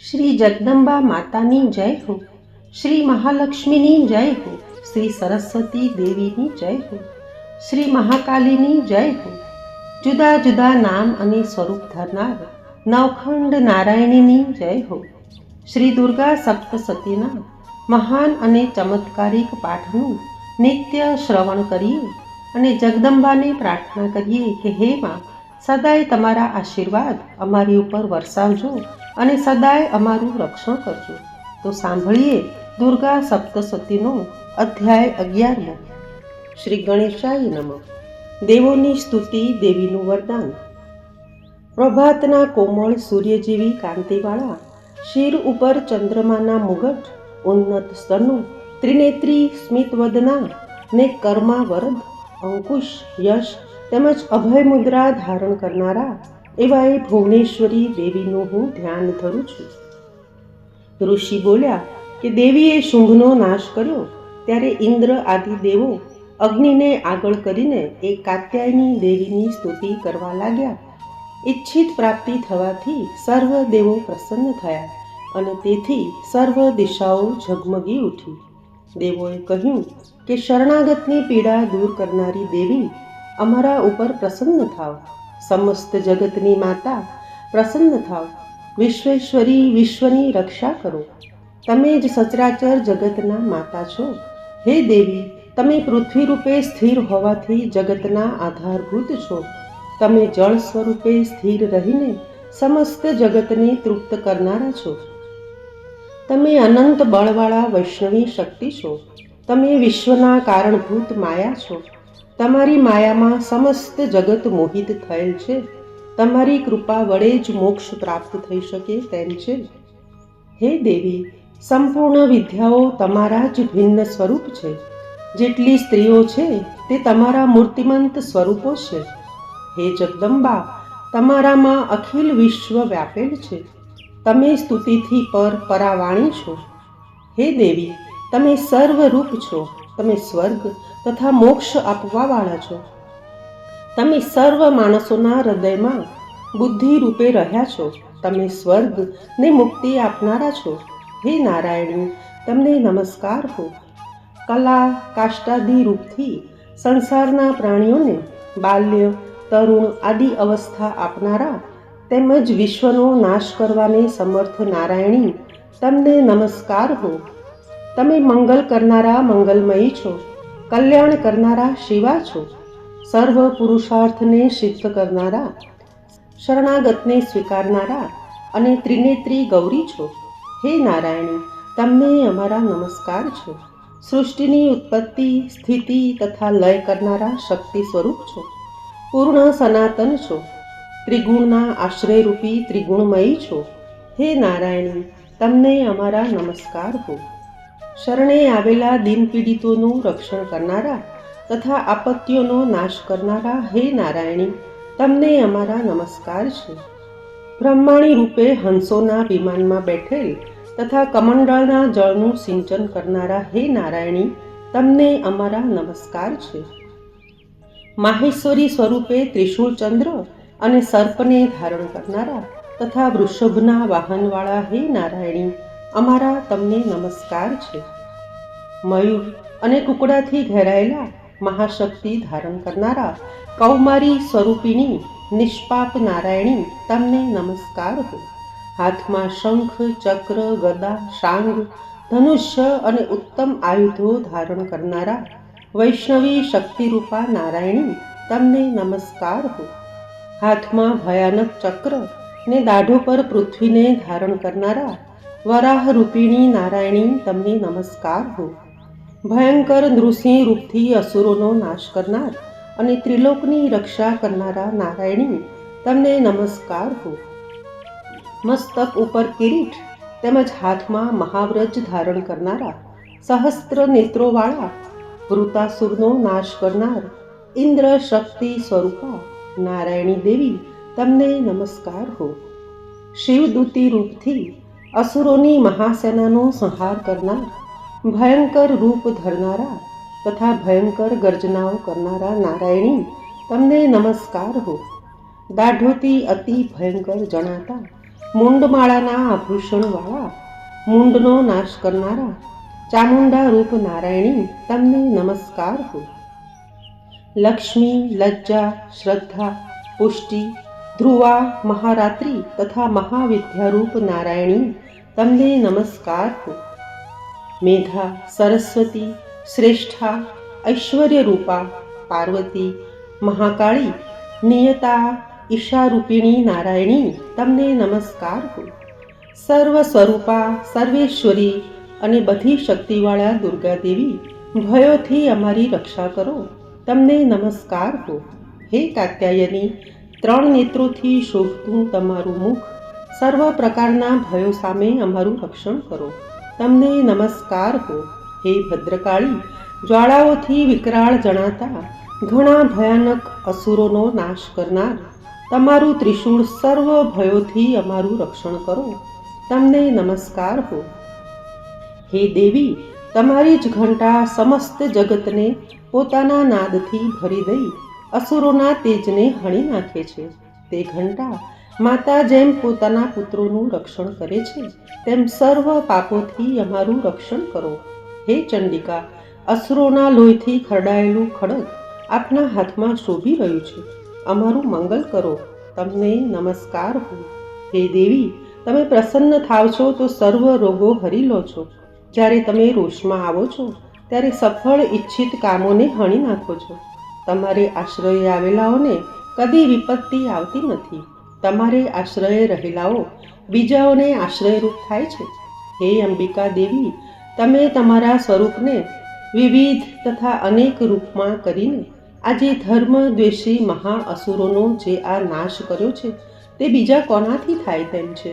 શ્રી જગદંબા માતાની જય હો, શ્રી મહાલક્ષ્મીની જય હો, શ્રી સરસ્વતી દેવીની જય હો, શ્રી મહાકાલીની જય હો. જુદા જુદા નામ અને સ્વરૂપ ધરનાર નવખંડ નારાયણીની જય હો. શ્રી દુર્ગા સપ્તસતીના મહાન અને ચમત્કારિક પાઠનું નિત્ય શ્રવણ કરીએ અને જગદંબાને પ્રાર્થના કરીએ કે હે માં, સદાય તમારા આશીર્વાદ અમારી ઉપર વરસાવજો અને સદાય અમારું રક્ષણ કરજો. તો સાંભળીએ દુર્ગા સપ્તસતીનો અધ્યાય 11મો. શ્રી ગણેશાય નમઃ. દેવોની સ્તુતિ, દેવીનું વરદાન. પ્રભાતના કોમળ સૂર્ય જેવી કાંતિવાળા શિર ઉપર ચંદ્રમાના મુગટ, ઉન્નત સ્તનો, ત્રિનેત્રી સ્મિતવદના ને કર્મા વરદ, અંકુશ, યશ તેમજ અભય મુદ્રા ધારણ કરનારા એવા એ ભુવનેશ્વરી દેવીનું હું ધ્યાન ધરું છું. ઋષિ બોલ્યા કે દેવીએ શુંભનો નાશ કર્યો ત્યારે ઇન્દ્ર આદિ દેવો અગ્નિને આગળ કરીને એ કાત્યાયની દેવીની સ્તુતિ કરવા લાગ્યા. ઈચ્છિત પ્રાપ્તિ થવાથી સર્વ દેવો પ્રસન્ન થયા અને તેથી સર્વ દિશાઓ ઝગમગી ઉઠી. દેવોએ કહ્યું કે શરણાગતની પીડા દૂર કરનારી દેવી, અમારા ઉપર પ્રસન્ન થાવ. સમસ્ત જગતની માતા પ્રસન્ન થાવ. વિશ્વેશ્વરી, વિશ્વની રક્ષા કરો. તમે જ સચરાચર જગતના માતા છો. હે દેવી, તમે પૃથ્વી રૂપે સ્થિર હોવાથી જગતના આધારભૂત છો. તમે જળ સ્વરૂપે સ્થિર રહીને સમસ્ત જગતને તૃપ્ત કરનારા છો. તમે અનંત બળવાળા વૈષ્ણવી શક્તિ છો. તમે વિશ્વના કારણભૂત માયા છો. તમારી માયામાં સમસ્ત જગત મોહિત થયેલ છે. તમારી કૃપા વડે જ મોક્ષ પ્રાપ્ત થઈ શકે તેમ છે. હે દેવી, સંપૂર્ણ વિદ્યાઓ તમારા જ ભિન્ન સ્વરૂપ છે. જેટલી સ્ત્રીઓ છે તે તમારા મૂર્તિમંત સ્વરૂપો છે. હે જગદંબા, તમારામાં અખિલ વિશ્વ વ્યાપેલ છે. તમે સ્તુતિથી પર પરાવાણી છો. હે દેવી, તમે સર્વરૂપ છો. તમે સ્વર્ગ તથા મોક્ષ આપવાવાળા છો. તમે સર્વ માણસોના હૃદયમાં બુદ્ધિ રૂપે રહ્યા છો. તમે સ્વર્ગ ને મુક્તિ આપનારા છો. હે નારાયણી, તમને નમસ્કાર હો. કલા કાષ્ટાદિ રૂપથી સંસારના પ્રાણીઓને બાલ્ય, તરુણ આદિ અવસ્થા આપનારા તેમજ વિશ્વનો નાશ કરવાને સમર્થ નારાયણી, તમને નમસ્કાર હો. તમે મંગલ કરનારા મંગલમયી છો. કલ્યાણ કરનારા શિવા છો. સર્વ પુરુષાર્થને સિદ્ધ કરનારા, શરણાગતને સ્વીકારનારા અને ત્રિનેત્રી ગૌરી છો. હે નારાયણી, તમને અમારા નમસ્કાર છે. સૃષ્ટિની ઉત્પત્તિ, સ્થિતિ તથા લય કરનારા શક્તિ સ્વરૂપ છો. પૂર્ણ સનાતન છો. ત્રિગુણના આશ્રયરૂપી ત્રિગુણમયી છો. હે નારાયણી, તમને અમારા નમસ્કાર હો. શરણે આવેલા દિન પીડિતોનું રક્ષણ કરનારા તથા આપત્તિઓનો નાશ કરનારા હે નારાયણી, તમને અમારા નમસ્કાર છે. બ્રહ્માણી રૂપે હંસોના વિમાનમાં બેઠેલ તથા કમંડળના જળનું સિંચન કરનારા હે નારાયણી, તમને અમારા નમસ્કાર છે. માહેશ્વરી સ્વરૂપે ત્રિશૂળ ચંદ્ર અને સર્પને ધારણ કરનારા તથા વૃષભના વાહનવાળા હે નારાયણી, અમારા તમને નમસ્કાર છે. મયુર અને કુકડાથી ઘેરાયેલા મહાશક્તિ ધારણ કરનારા કૌમારી સ્વરૂપિણી નિષ્પાપ નારાયણી, તમને નમસ્કાર હો. હાથમાં શંખ, ચક્ર, ગદા, શાંગ, ધનુષ્ય અને ઉત્તમ આયુધો ધારણ કરનારા વૈષ્ણવી શક્તિરૂપા નારાયણી, તમને નમસ્કાર હો. હાથમાં ભયાનક ચક્ર ને દાઢો પર પૃથ્વીને ધારણ કરનારા વરાહ રૂપિણી નારાયણી, તમને નમસ્કાર હો. ભયંકર નૃસિંહ રૂપથી અસુરોનો નાશ કરનાર અને ત્રિલોકની રક્ષા કરનારા નારાયણી, તમને નમસ્કાર હો. મસ્તક ઉપર કિરીટ તેમજ હાથમાં મહાવ્રજ ધારણ કરનારા સહસ્ત્ર નેત્રોવાળા વૃતાસુરનો નાશ કરનાર ઇન્દ્ર શક્તિ સ્વરૂપા નારાયણી દેવી, તમને નમસ્કાર હો. શિવદૂતી રૂપથી અસુરોની મહાસેનાનો સંહાર કરનાર, ભયંકર રૂપ ધરનારા તથા ભયંકર ગર્જનાઓ કરનારા નારાયણી, તમને નમસ્કાર હો. દાઢોથી અતિ ભયંકર જણાતા મૂંડમાળાના આભૂષણવાળા, મૂંડનો નાશ કરનારા, ચામુંડા રૂપ નારાયણી તમને નમસ્કાર હો. લક્ષ્મી, લજ્જા, શ્રદ્ધા, પુષ્ટિ, ધ્રુવા, મહારાત્રિ તથા મહાવિદ્યારૂપ નારાયણી તમને નમસ્કાર હો. મેઘા, સરસ્વતી, શ્રેષ્ઠા, ઐશ્વર્ય રૂપા, પાર્વતી, મહાકાળી, નિયતા, ઈશારૂપિણી નારાયણી તમને નમસ્કાર હો. સર્વ સ્વરૂપા, સર્વેશ્વરી અને બધી શક્તિવાળા દુર્ગાદેવી, ભયોથી અમારી રક્ષા કરો, તમને નમસ્કાર હો. હે કાત્યાયની, 3 નેત્રોથી શોભતું તમારું મુખ સર્વ પ્રકારના ભયો સામે અમારું રક્ષણ કરો, તમને નમસ્કાર હો. હે ભદ્રકાળી, જ્વાળાઓથી વિકરાળ જણાતા ઘણા ભયાનક અસુરોનો નાશ કરનાર તમારું ત્રિશૂળ સર્વ ભયોથી અમારું રક્ષણ કરો, તમને નમસ્કાર હો. હે દેવી, તમારી જ ઘંટા સમસ્ત જગતને પોતાના નાદથી ભરી દઈ અસુરોના તેજને હણી નાખે છે. તે ઘંટા માતા જેમ પોતાના પુત્રોનું રક્ષણ કરે છે તેમ સર્વ પાપોથી અમારું રક્ષણ કરો. હે ચંડિકા, અસુરોના લોહીથી ખરડાયેલું ખડગ આપના હાથમાં શોભી રહ્યું છે, અમારું મંગલ કરો, તમને નમસ્કાર હો. હે દેવી, તમે પ્રસન્ન થાવ છો તો સર્વ રોગો હરી લો છો. જ્યારે તમે રોષમાં આવો છો ત્યારે સફળ ઈચ્છિત કામોને હણી નાખો છો. તમારે આશ્રયે આવેલાઓને કદી વિપત્તિ આવતી નથી. તમારે આશ્રયે રહેલાઓ બીજાઓને આશ્રયરૂપ થાય છે. હે અંબિકા દેવી, તમે તમારા સ્વરૂપને વિવિધ તથા અનેક રૂપમાં કરીને આજે ધર્મ દ્વેષી મહા અસુરોનો જે આ નાશ કર્યો છે તે બીજા કોનાથી થાય તેમ છે.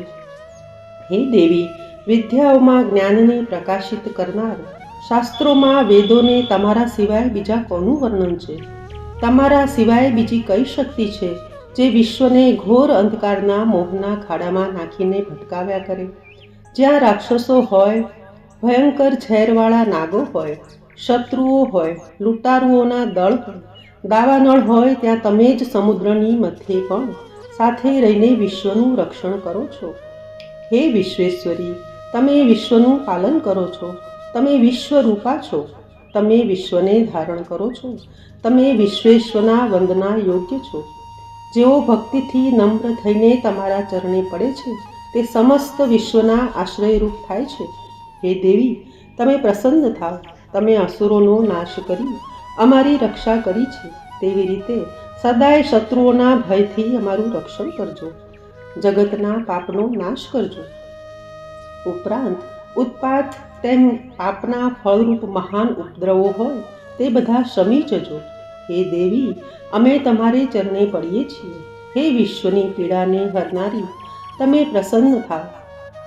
હે દેવી, વિદ્યાઓમાં જ્ઞાનને પ્રકાશિત કરનાર, શાસ્ત્રોમાં વેદોને તમારા સિવાય બીજા કોનું વર્ણન છે? તમારા સિવાય બીજી કઈ શક્તિ છે જે વિશ્વને ઘોર અંધકારના મોહના ખાડામાં નાખીને ભટકાવ્યા કરે? જ્યાં રાક્ષસો હોય, ભયંકર ઝેરવાળા નાગો હોય, શત્રુઓ હોય, લૂંટારુઓના દળ હોય, દાવાનળ હોય, ત્યાં તમે જ સમુદ્રની મધ્યે પણ સાથે રહીને વિશ્વનું રક્ષણ કરો છો. હે વિશ્વેશ્વરી, તમે વિશ્વનું પાલન કરો છો, તમે વિશ્વરૂપા છો, તમે વિશ્વને ધારણ કરો છો, તમે વિશ્વેશ્વરના વંદના યોગ્ય છો. જેઓ ભક્તિથી નમ્ર થઈને તમારા ચરણે પડે છે તે સમસ્ત વિશ્વના આશ્રયરૂપ થાય છે. હે દેવી, તમે પ્રસન્ન થાવ. તમે અસુરોનો નાશ કરી અમારી રક્ષા કરી છે, તેવી રીતે સદાય શત્રુઓના ભયથી અમારું રક્ષણ કરજો. જગતના પાપનો નાશ કરજો. ઉપરાંત ઉત્પાત તેમ પાપના ફળરૂપ મહાન ઉપદ્રવો હોય તે બધા શમી જજો. હે દેવી, અમે તમારે ચરણે પડીએ છીએ. હે વિશ્વની પીડાને હરનારી, તમે પ્રસન્ન થાવ.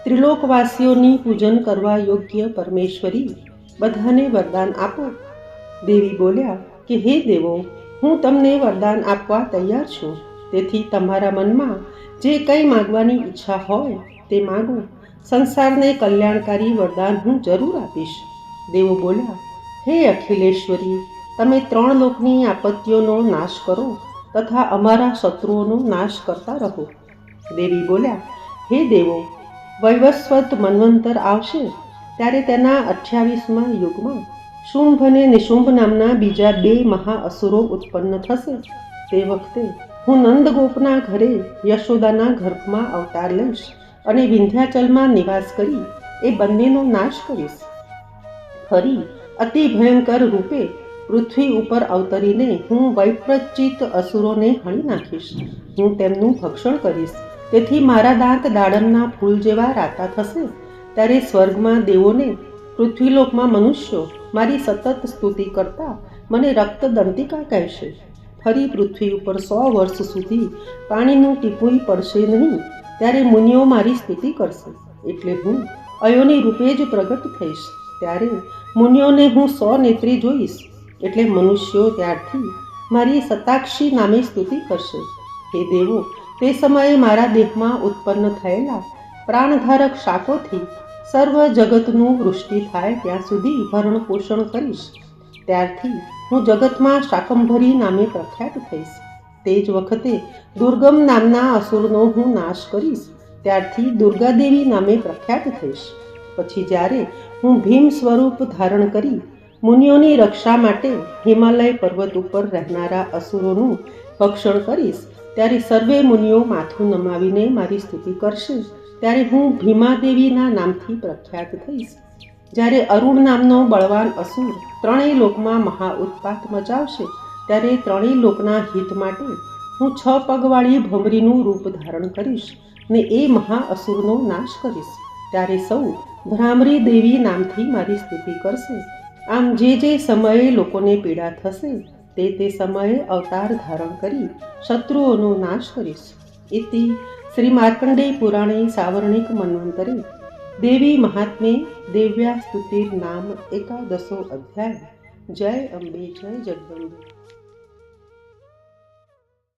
ત્રિલોકવાસીઓની પૂજન કરવા યોગ્ય પરમેશ્વરી, બધાને વરદાન આપો. દેવી બોલ્યા કે હે દેવો, હું તમને વરદાન આપવા તૈયાર છું. તેથી તમારા મનમાં જે કંઈ માગવાની ઈચ્છા હોય તે માગો. સંસારને કલ્યાણકારી વરદાન હું જરૂર આપીશ. દેવો બોલ્યા, હે અખિલેશ્વરી, તમે 3 લોકની આપત્તિઓનો નાશ કરો તથા અમારા શત્રુઓનો નાશ કરતા રહો. દેવી બોલ્યા, હે દેવો, વૈવસ્વત મન્વંતર આવશે ત્યારે તેના 28મા યુગમાં શુંભ અને નિશુંભ નામના બીજા 2 મહા અસુરો ઉત્પન્ન થશે. તે વખતે હું નંદગોપના ઘરે યશોદાના ગર્ભમાં અવતાર લઈશ અને વિંધ્યાચલમાં નિવાસ કરી એ બંનેનો નાશ કરીશ. ફરી અતિ ભયંકર રૂપે પૃથ્વી ઉપર અવતરીને હું વૈપ્રચિત અસુરોને હણી નાખીશ. હું તેમનું ભક્ષણ કરીશ. તેથી મારા દાંત દાડમના ફૂલ જેવા રાતા થશે. ત્યારે સ્વર્ગમાં દેવોને, પૃથ્વીલોકમાં મનુષ્યો મારી સતત સ્તુતિ કરતા મને રક્તદંતિકા કહેશે. ફરી પૃથ્વી ઉપર 100 વર્ષ સુધી પાણીનું ટીપું પડશે નહીં. ત્યારે મુનિઓ મારી સ્તુતિ કરશે. એટલે હું અયોની રૂપે જ પ્રગટ થઈશ. ત્યારે મુનિઓને હું 100 નેત્રે જોઈશ. એટલે મનુષ્યો ત્યારથી મારી સતાક્ષી નામે સ્તુતિ કરશે. હે દેવો, તે સમયે મારા દેહમાં ઉત્પન્ન થયેલા પ્રાણધારક શાકોથી સર્વ જગતનું વૃષ્ટિ થાય ત્યાં સુધી ભરણ પોષણ કરીશ. ત્યારથી હું જગતમાં શાકંભરી નામે પ્રખ્યાત થઈશ. તે જ વખતે દુર્ગમ નામના અસુરનો હું નાશ કરીશ. ત્યારથી દુર્ગાદેવી નામે પ્રખ્યાત થઈશ. પછી જ્યારે હું ભીમ સ્વરૂપ ધારણ કરી મુનિઓની રક્ષા માટે હિમાલય પર્વત ઉપર રહેનારા અસુરોનું ભક્ષણ કરીશ, ત્યારે સર્વે મુનિઓ માથું નમાવીને મારી સ્તુતિ કરશે. ત્યારે હું ભીમાદેવીના નામથી પ્રખ્યાત થઈશ. જ્યારે અરુણ નામનો બળવાન અસુર ત્રણેય લોકમાં મહા ઉત્પાત મચાવશે, ત્યારે ત્રણેય લોકના હિત માટે હું 6 પગવાળી ભમરીનું રૂપ ધારણ કરીશ ને એ મહા અસુરનો નાશ કરીશ. ત્યારે સૌ ભ્રામરી દેવી નામથી મારી સ્તુતિ કરશે. આમ જે સમયે લોકોને પીડા થશે તે સમયે અવતાર ધારણ કરી શત્રુઓનો નાશ કરીશ. ઇતિ શ્રી માર્કંડેય પુરાણે સાવર્ણિક મન્વંતરે દેવી મહાત્મ્ये દેવ્યા સ્તુતિર્નામ 11 અધ્યાય. જય અંબે, જય જગદંબે.